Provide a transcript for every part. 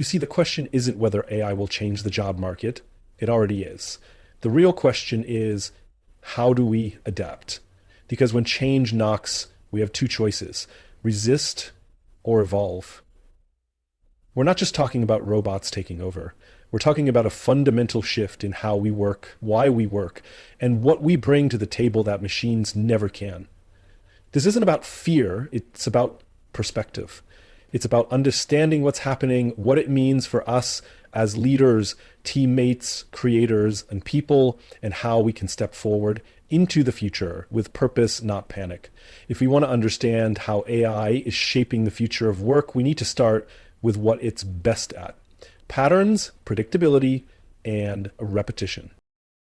You see, the question isn't whether AI will change the job market. It already is. The real question is, how do we adapt? Because when change knocks, we have two choices: resist or evolve. We're not just talking about robots taking over. We're talking about a fundamental shift in how we work, why we work, and what we bring to the table that machines never can. This isn't about fear, it's about perspective. It's about understanding what's happening, what it means for us as leaders, teammates, creators, and people, and how we can step forward into the future with purpose, not panic. If we want to understand how AI is shaping the future of work, we need to start with what it's best at: patterns, predictability, and repetition.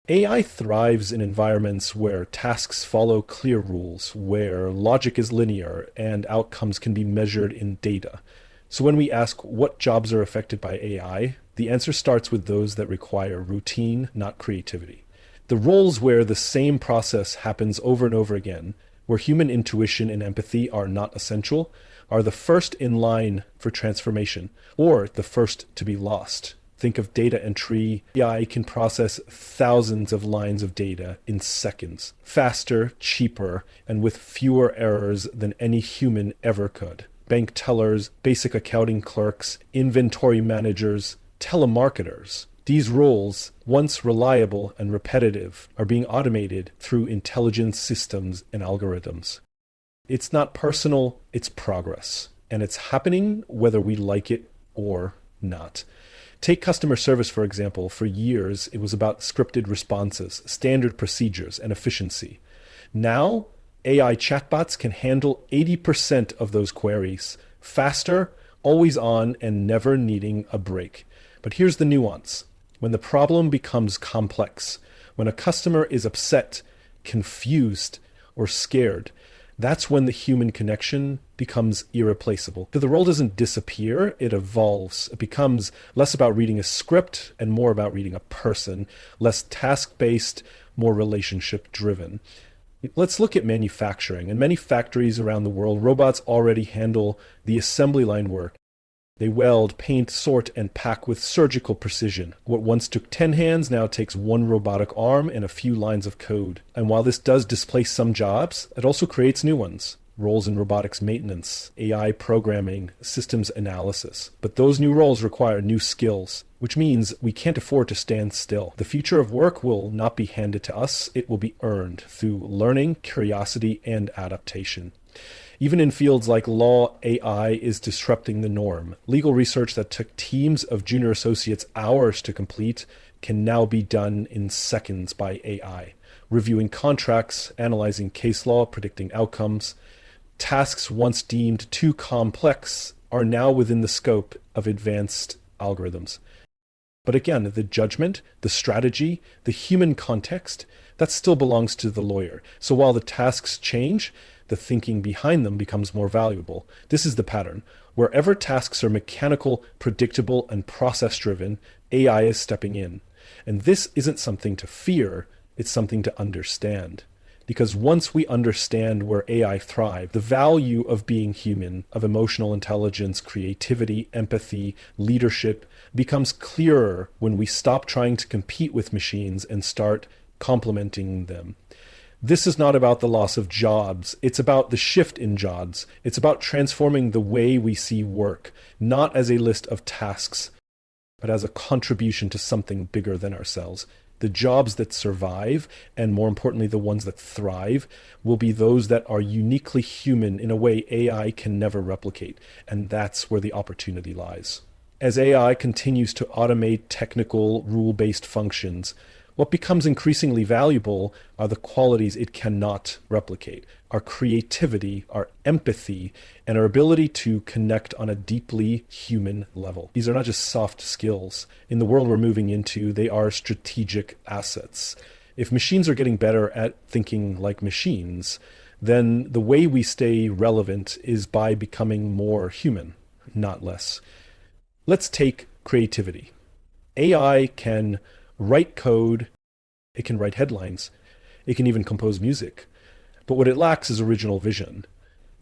AI thrives in environments where tasks follow clear rules, where logic is linear and outcomes can be measured in data. So when we ask what jobs are affected by AI, the answer starts with those that require routine, not creativity. The roles where the same process happens over and over again, where human intuition and empathy are not essential, are the first in line for transformation, or the first to be lost. Think of data entry. AI can process thousands of lines of data in seconds, faster, cheaper, and with fewer errors than any human ever could. Bank tellers, basic accounting clerks, inventory managers, telemarketers. These roles, once reliable and repetitive, are being automated through intelligent systems and algorithms. It's not personal, it's progress. And it's happening whether we like it or not. Take customer service, for example. For years, it was about scripted responses, standard procedures, and efficiency. Now, AI chatbots can handle 80% of those queries, faster, always on, and never needing a break. But here's the nuance. When the problem becomes complex, when a customer is upset, confused, or scared, that's when the human connection becomes irreplaceable. So the role doesn't disappear, it evolves. It becomes less about reading a script and more about reading a person, less task-based, more relationship-driven. Let's look at manufacturing. In many factories around the world, robots already handle the assembly line work. They weld, paint, sort, and pack with surgical precision. What once took 10 hands now takes one robotic arm and a few lines of code. And while this does displace some jobs, it also creates new ones. Roles in robotics maintenance, AI programming, systems analysis. But those new roles require new skills, which means we can't afford to stand still. The future of work will not be handed to us, it will be earned through learning, curiosity, and adaptation. Even in fields like law, AI is disrupting the norm. Legal research that took teams of junior associates hours to complete can now be done in seconds by AI. Reviewing contracts, analyzing case law, predicting outcomes. Tasks once deemed too complex are now within the scope of advanced algorithms. But again, the judgment, the strategy, the human context, that still belongs to the lawyer. So while the tasks change, the thinking behind them becomes more valuable. This is the pattern. Wherever tasks are mechanical, predictable, and process-driven, AI is stepping in. And this isn't something to fear, it's something to understand. Because once we understand where AI thrives, the value of being human, of emotional intelligence, creativity, empathy, leadership, becomes clearer when we stop trying to compete with machines and start complementing them. This is not about the loss of jobs. It's about the shift in jobs. It's about transforming the way we see work, not as a list of tasks, but as a contribution to something bigger than ourselves. The jobs that survive, and more importantly, the ones that thrive, will be those that are uniquely human in a way AI can never replicate. And that's where the opportunity lies. As AI continues to automate technical, rule-based functions, what becomes increasingly valuable are the qualities it cannot replicate: our creativity, our empathy, and our ability to connect on a deeply human level. These are not just soft skills. In the world we're moving into, they are strategic assets. If machines are getting better at thinking like machines, then the way we stay relevant is by becoming more human, not less. Let's take creativity. AI can write code, it can write headlines, it can even compose music. But what it lacks is original vision.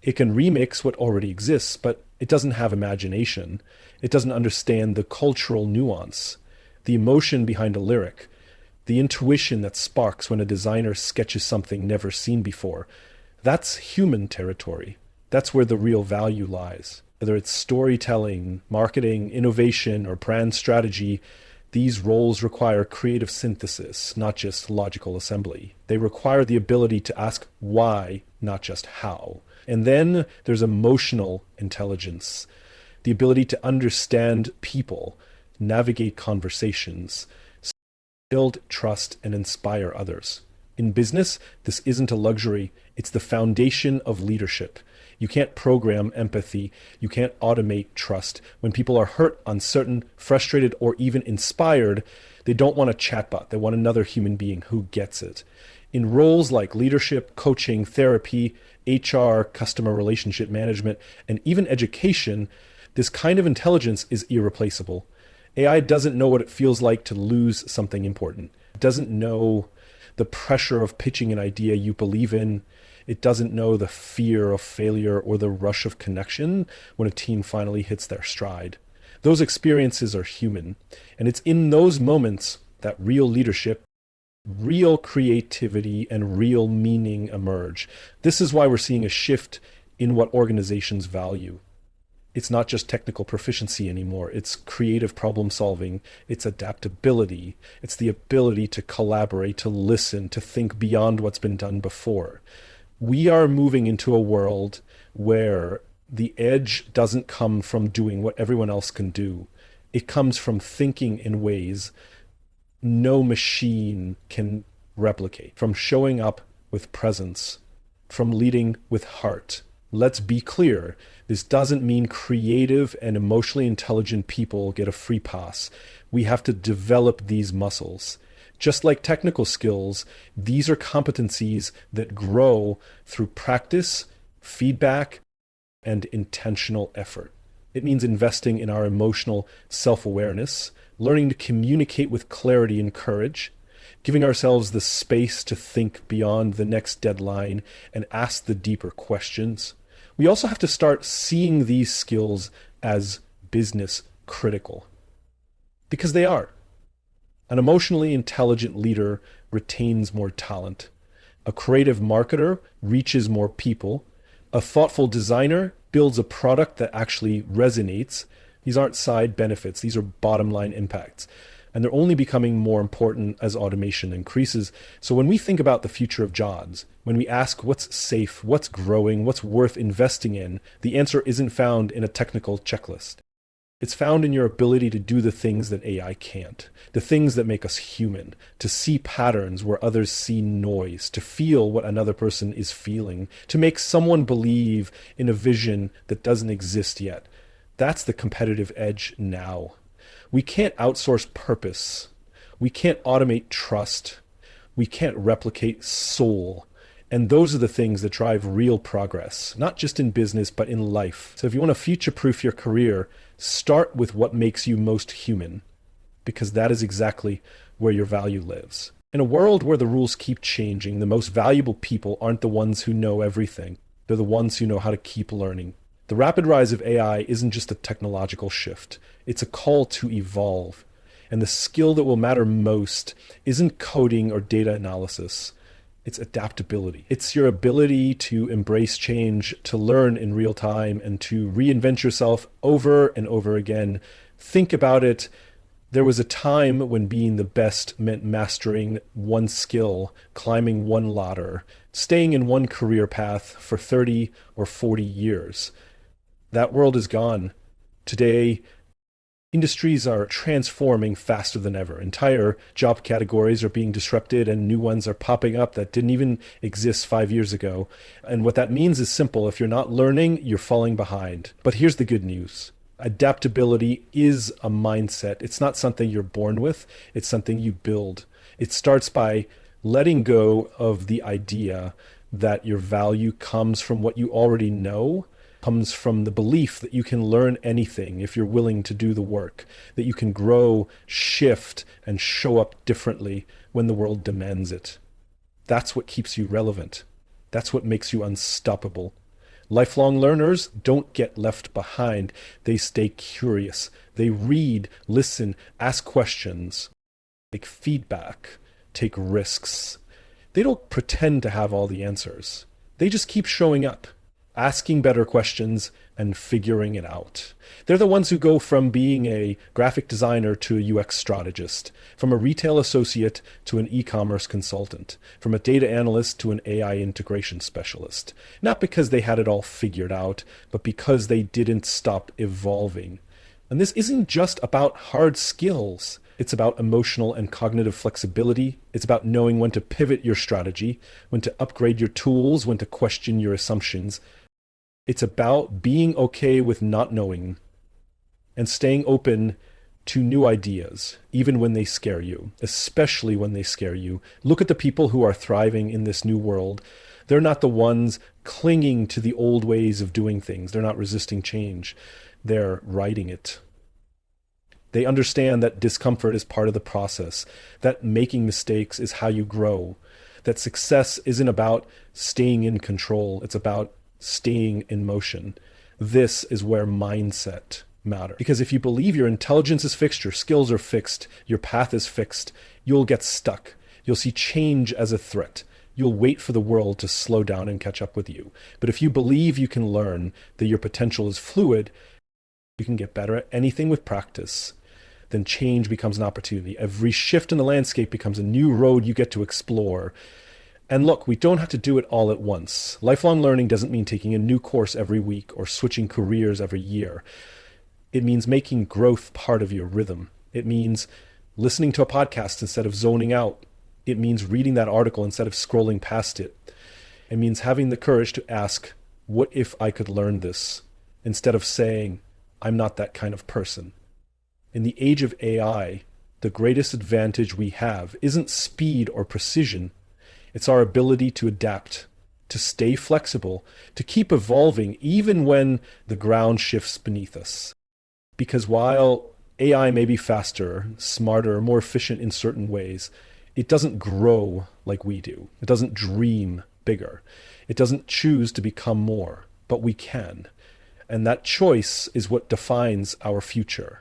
It can remix what already exists, but It doesn't have imagination. It doesn't understand the cultural nuance, the emotion behind a lyric, the intuition that sparks when a designer sketches something never seen before. That's human territory. That's where the real value lies. Whether it's storytelling, marketing, innovation, or brand strategy, these roles require creative synthesis, not just logical assembly. They require the ability to ask why, not just how. And then there's emotional intelligence, the ability to understand people, navigate conversations, build trust, and inspire others. In business, this isn't a luxury, it's the foundation of leadership. You can't program empathy. You can't automate trust. When people are hurt, uncertain, frustrated, or even inspired, they don't want a chatbot. They want another human being who gets it. In roles like leadership, coaching, therapy, HR, customer relationship management, and even education, this kind of intelligence is irreplaceable. AI doesn't know what it feels like to lose something important. It doesn't know the pressure of pitching an idea you believe in. It doesn't know the fear of failure or the rush of connection when a team finally hits their stride. Those experiences are human, and it's in those moments that real leadership, real creativity, and real meaning emerge. This is why we're seeing a shift in what organizations value. It's not just technical proficiency anymore. It's creative problem solving. It's adaptability. It's the ability to collaborate, to listen, to think beyond what's been done before. We are moving into a world where the edge doesn't come from doing what everyone else can do. It comes from thinking in ways no machine can replicate, from showing up with presence, from leading with heart. Let's be clear. This doesn't mean creative and emotionally intelligent people get a free pass. We have to develop these muscles. Just like technical skills, these are competencies that grow through practice, feedback, and intentional effort. It means investing in our emotional self-awareness, learning to communicate with clarity and courage, giving ourselves the space to think beyond the next deadline and ask the deeper questions. We also have to start seeing these skills as business critical, because they are. An emotionally intelligent leader retains more talent. A creative marketer reaches more people. A thoughtful designer builds a product that actually resonates. These aren't side benefits. These are bottom line impacts. And they're only becoming more important as automation increases. So when we think about the future of jobs, when we ask what's safe, what's growing, what's worth investing in, the answer isn't found in a technical checklist. It's found in your ability to do the things that AI can't, the things that make us human, to see patterns where others see noise, to feel what another person is feeling, to make someone believe in a vision that doesn't exist yet. That's the competitive edge now. We can't outsource purpose. We can't automate trust. We can't replicate soul. And those are the things that drive real progress, not just in business, but in life. So if you want to future-proof your career, start with what makes you most human, because that is exactly where your value lives. In a world where the rules keep changing, the most valuable people aren't the ones who know everything. They're the ones who know how to keep learning. The rapid rise of AI isn't just a technological shift. It's a call to evolve. And the skill that will matter most isn't coding or data analysis. It's adaptability. It's your ability to embrace change, to learn in real time, and to reinvent yourself over and over again. Think about it. There was a time when being the best meant mastering one skill, climbing one ladder, staying in one career path for 30 or 40 years. That world is gone. Today, industries are transforming faster than ever. Entire job categories are being disrupted and new ones are popping up that didn't even exist 5 years ago. And what that means is simple. If you're not learning, you're falling behind. But here's the good news. Adaptability is a mindset. It's not something you're born with. It's something you build. It starts by letting go of the idea that your value comes from what you already know, comes from the belief that you can learn anything if you're willing to do the work, that you can grow, shift, and show up differently when the world demands it. That's what keeps you relevant. That's what makes you unstoppable. Lifelong learners don't get left behind. They stay curious. They read, listen, ask questions, take feedback, take risks. They don't pretend to have all the answers. They just keep showing up, asking better questions and figuring it out. They're the ones who go from being a graphic designer to a UX strategist, from a retail associate to an e-commerce consultant, from a data analyst to an AI integration specialist. Not because they had it all figured out, but because they didn't stop evolving. And this isn't just about hard skills. It's about emotional and cognitive flexibility. It's about knowing when to pivot your strategy, when to upgrade your tools, when to question your assumptions. It's about being okay with not knowing and staying open to new ideas, even when they scare you, especially when they scare you. Look at the people who are thriving in this new world. They're not the ones clinging to the old ways of doing things. They're not resisting change. They're writing it. They understand that discomfort is part of the process, that making mistakes is how you grow, that success isn't about staying in control, it's about staying in motion. This is where mindset matters. Because if you believe your intelligence is fixed, your skills are fixed, your path is fixed, you'll get stuck. You'll see change as a threat. You'll wait for the world to slow down and catch up with you. But if you believe you can learn, that your potential is fluid, you can get better at anything with practice, then change becomes an opportunity. Every shift in the landscape becomes a new road you get to explore. And look, we don't have to do it all at once. Lifelong learning doesn't mean taking a new course every week or switching careers every year. It means making growth part of your rhythm. It means listening to a podcast instead of zoning out. It means reading that article instead of scrolling past it. It means having the courage to ask, what if I could learn this? Instead of saying, I'm not that kind of person. In the age of AI, the greatest advantage we have isn't speed or precision. It's our ability to adapt, to stay flexible, to keep evolving even when the ground shifts beneath us. Because while AI may be faster, smarter, more efficient in certain ways, it doesn't grow like we do. It doesn't dream bigger. It doesn't choose to become more, but we can. And that choice is what defines our future.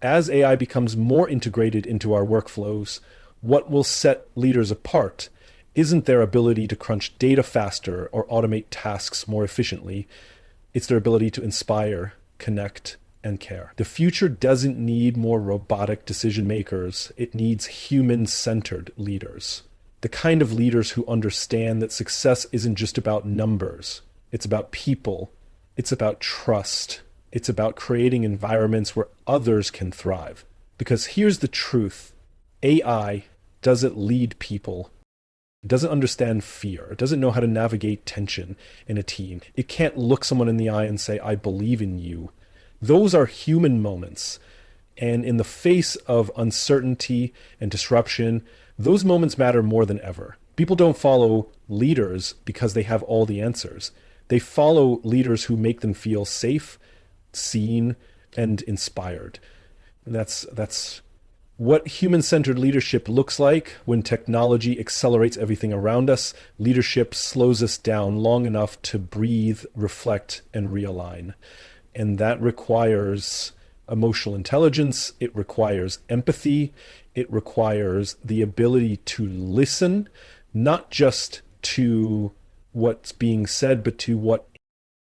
As AI becomes more integrated into our workflows, what will set leaders apart isn't their ability to crunch data faster or automate tasks more efficiently. It's their ability to inspire, connect, and care. The future doesn't need more robotic decision makers. It needs human-centered leaders. The kind of leaders who understand that success isn't just about numbers. It's about people. It's about trust. It's about creating environments where others can thrive. Because here's the truth. AI doesn't lead people. It doesn't understand fear. It doesn't know how to navigate tension in a team. It can't look someone in the eye and say, I believe in you. Those are human moments. And in the face of uncertainty and disruption, those moments matter more than ever. People don't follow leaders because they have all the answers. They follow leaders who make them feel safe, seen, and inspired. And that's what human-centered leadership looks like when technology accelerates everything around us. Leadership slows us down long enough to breathe, reflect, and realign. And that requires emotional intelligence. It requires empathy. It requires the ability to listen, not just to what's being said, but to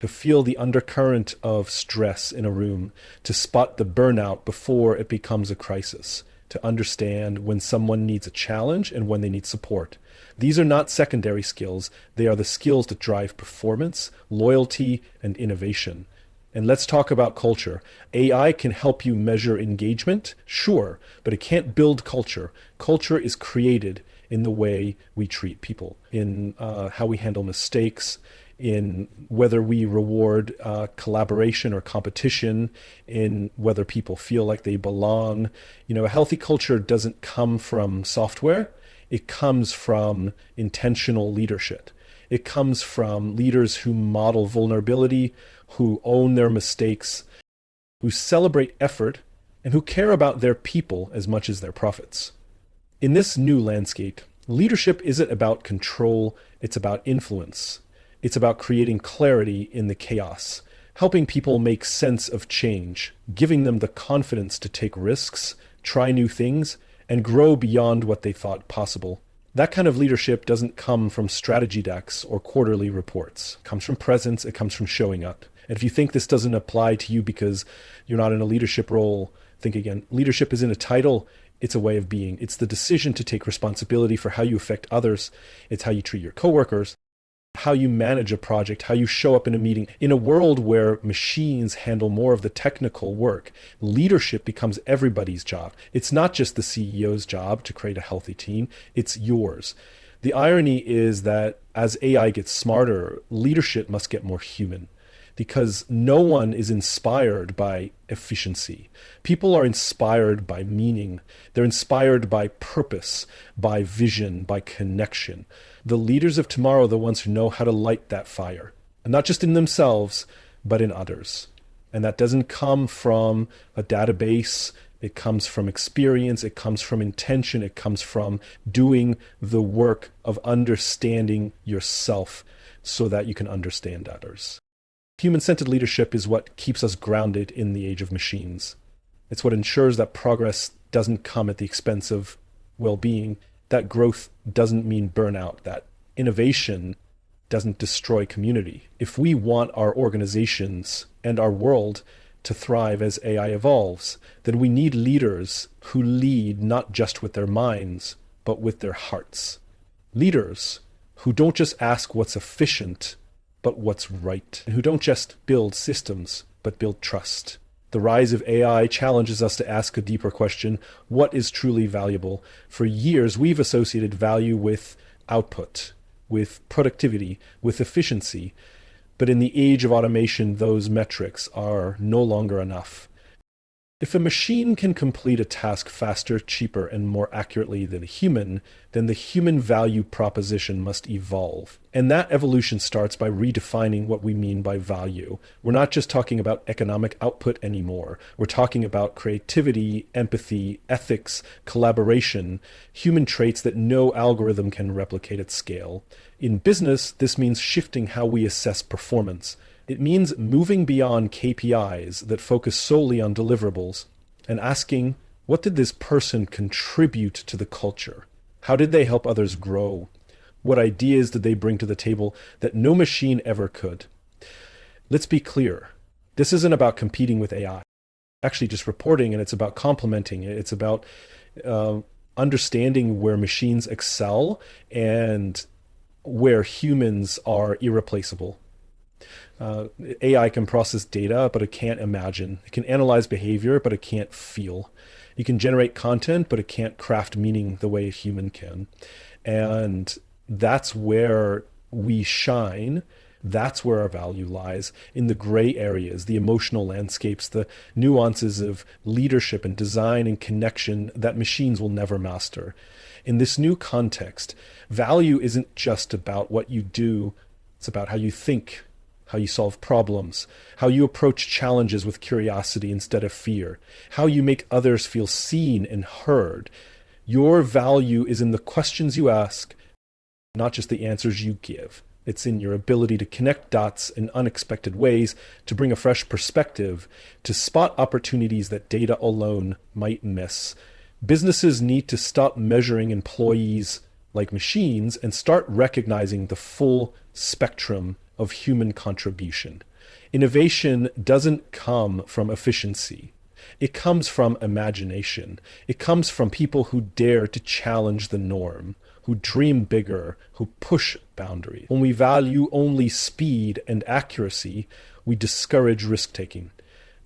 feel the undercurrent of stress in a room, to spot the burnout before it becomes a crisis, to understand when someone needs a challenge and when they need support. These are not secondary skills. They are the skills that drive performance, loyalty, and innovation. And let's talk about culture. AI can help you measure engagement, sure, but it can't build culture. Culture is created in the way we treat people, in how we handle mistakes, in whether we reward collaboration or competition, in whether people feel like they belong. A healthy culture doesn't come from software. It comes from intentional leadership. It comes from leaders who model vulnerability, who own their mistakes, who celebrate effort, and who care about their people as much as their profits. In this new landscape, leadership isn't about control, it's about influence. It's about creating clarity in the chaos, helping people make sense of change, giving them the confidence to take risks, try new things, and grow beyond what they thought possible. That kind of leadership doesn't come from strategy decks or quarterly reports. It comes from presence, it comes from showing up. And if you think this doesn't apply to you because you're not in a leadership role, think again. Leadership isn't a title, it's a way of being. It's the decision to take responsibility for how you affect others. It's how you treat your coworkers, how you manage a project, how you show up in a meeting. In a world where machines handle more of the technical work, leadership becomes everybody's job. It's not just the CEO's job to create a healthy team, it's yours. The irony is that as AI gets smarter, leadership must get more human, because no one is inspired by efficiency. People are inspired by meaning. They're inspired by purpose, by vision, by connection. The leaders of tomorrow are the ones who know how to light that fire, and not just in themselves, but in others. And that doesn't come from a database. It comes from experience. It comes from intention. It comes from doing the work of understanding yourself so that you can understand others. Human-centered leadership is what keeps us grounded in the age of machines. It's what ensures that progress doesn't come at the expense of well-being, that growth doesn't mean burnout, that innovation doesn't destroy community. If we want our organizations and our world to thrive as AI evolves, then we need leaders who lead not just with their minds, but with their hearts. Leaders who don't just ask what's efficient, but what's right, and who don't just build systems, but build trust. The rise of AI challenges us to ask a deeper question: what is truly valuable? For years, we've associated value with output, with productivity, with efficiency. But in the age of automation, those metrics are no longer enough. If a machine can complete a task faster, cheaper, and more accurately than a human, then the human value proposition must evolve. And that evolution starts by redefining what we mean by value. We're not just talking about economic output anymore. We're talking about creativity, empathy, ethics, collaboration, human traits that no algorithm can replicate at scale. In business, this means shifting how we assess performance. It means moving beyond KPIs that focus solely on deliverables and asking, what did this person contribute to the culture? How did they help others grow? What ideas did they bring to the table that no machine ever could? Let's be clear. This isn't about competing with AI. Actually just reporting, and it's about complementing it. It's about understanding where machines excel and where humans are irreplaceable. AI can process data, but it can't imagine. It can analyze behavior, but it can't feel. It can generate content, but it can't craft meaning the way a human can. And that's where we shine. That's where our value lies, in the gray areas, the emotional landscapes, the nuances of leadership and design and connection that machines will never master. In this new context, value isn't just about what you do. It's about how you think, how you solve problems, how you approach challenges with curiosity instead of fear, how you make others feel seen and heard. Your value is in the questions you ask, not just the answers you give. It's in your ability to connect dots in unexpected ways, to bring a fresh perspective, to spot opportunities that data alone might miss. Businesses need to stop measuring employees like machines and start recognizing the full spectrum of human contribution. Innovation doesn't come from efficiency. It comes from imagination. It comes from people who dare to challenge the norm, who dream bigger, who push boundaries. When we value only speed and accuracy, we discourage risk-taking.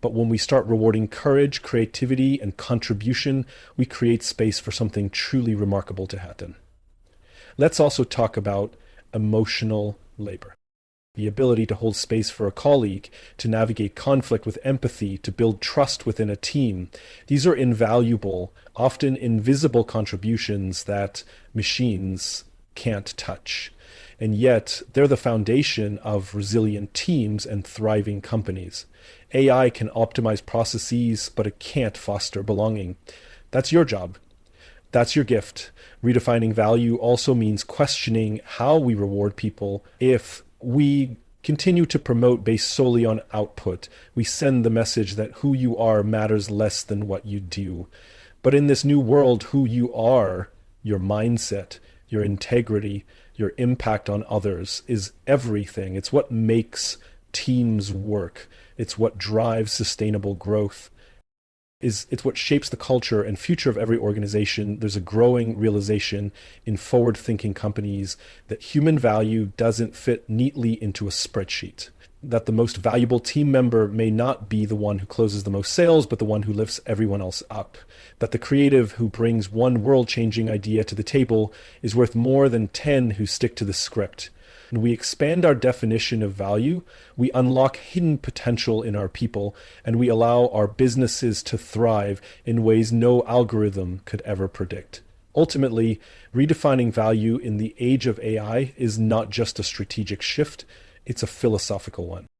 But when we start rewarding courage, creativity, and contribution, we create space for something truly remarkable to happen. Let's also talk about emotional labor. The ability to hold space for a colleague, to navigate conflict with empathy, to build trust within a team. These are invaluable, often invisible contributions that machines can't touch. And yet, they're the foundation of resilient teams and thriving companies. AI can optimize processes, but it can't foster belonging. That's your job. That's your gift. Redefining value also means questioning how we reward people if We continue to promote based solely on output. We send the message that who you are matters less than what you do. But in this new world, who you are, your mindset, your integrity, your impact on others is everything. It's what makes teams work. It's what drives sustainable growth. It's what shapes the culture and future of every organization. There's a growing realization in forward-thinking companies that human value doesn't fit neatly into a spreadsheet. That the most valuable team member may not be the one who closes the most sales, but the one who lifts everyone else up. That the creative who brings one world-changing idea to the table is worth more than 10 who stick to the script. When we expand our definition of value, we unlock hidden potential in our people, and we allow our businesses to thrive in ways no algorithm could ever predict. Ultimately, redefining value in the age of AI is not just a strategic shift, it's a philosophical one.